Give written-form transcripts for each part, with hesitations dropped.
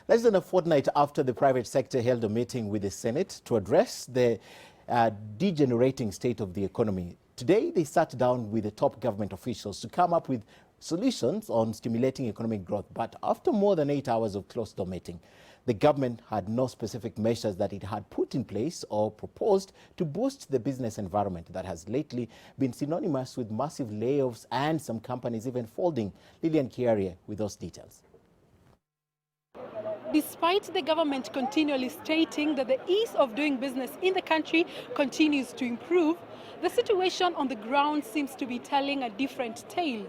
Less than a fortnight after the private sector held a meeting with the Senate to address the degenerating state of the economy, today they sat down with the top government officials to come up with solutions on stimulating economic growth. But after more than 8 hours of closed-door meeting, the government had no specific measures that it had put in place or proposed to boost the business environment that has lately been synonymous with massive layoffs and some companies even folding. Lillian Kiarie with those details. Despite the government continually stating that the ease of doing business in the country continues to improve, the situation on the ground seems to be telling a different tale.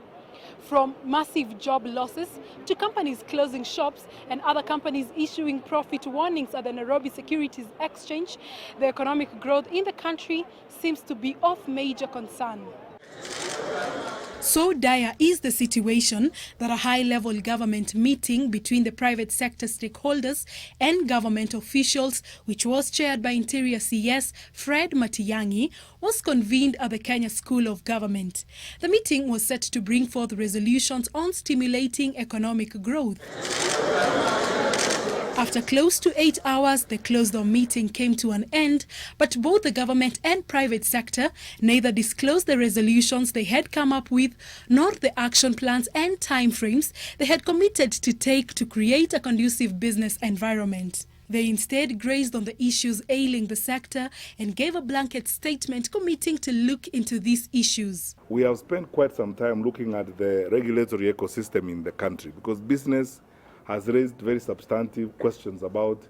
From massive job losses to companies closing shops and other companies issuing profit warnings at the Nairobi Securities Exchange, the economic growth in the country seems to be of major concern. So dire is the situation that a high-level government meeting between the private sector stakeholders and government officials, which was chaired by Interior CS Fred Matiang'i, was convened at the Kenya School of Government. The meeting was set to bring forth resolutions on stimulating economic growth. After close to 8 hours, the closed-door meeting came to an end, but both the government and private sector neither disclosed the resolutions they had come up with, nor the action plans and timeframes they had committed to take to create a conducive business environment. They instead grazed on the issues ailing the sector and gave a blanket statement committing to look into these issues. We have spent quite some time looking at the regulatory ecosystem in the country because business has raised very substantive questions about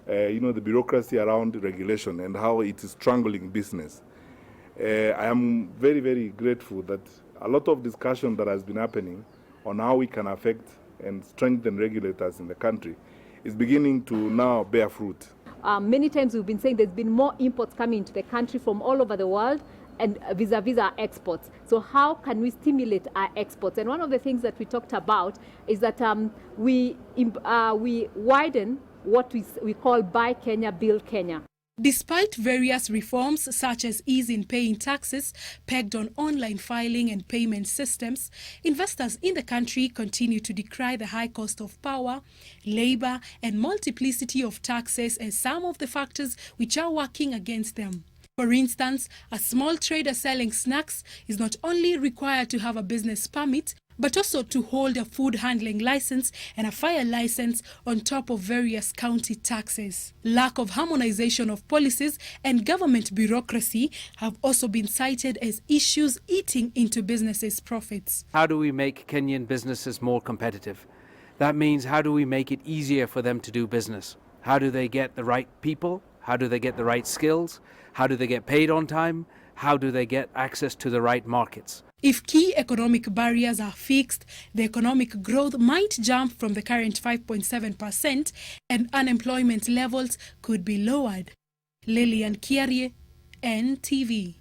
the bureaucracy around regulation and how it is strangling business. I am very, very grateful that a lot of discussion that has been happening on how we can affect and strengthen regulators in the country is beginning to now bear fruit. Many times we've been saying there's been more imports coming into the country from all over the world and vis-a-vis our exports. So how can we stimulate our exports? And one of the things that we talked about is that we widen what we call Buy Kenya, Build Kenya. Despite various reforms such as ease in paying taxes pegged on online filing and payment systems, investors in the country continue to decry the high cost of power, labor, and multiplicity of taxes as some of the factors which are working against them. For instance, a small trader selling snacks is not only required to have a business permit, but also to hold a food handling license and a fire license on top of various county taxes. Lack of harmonization of policies and government bureaucracy have also been cited as issues eating into businesses' profits. How do we make Kenyan businesses more competitive? That means how do we make it easier for them to do business? How do they get the right people? How do they get the right skills? How do they get paid on time? How do they get access to the right markets? If key economic barriers are fixed, the economic growth might jump from the current 5.7% and unemployment levels could be lowered. Lillian Kiarie, NTV.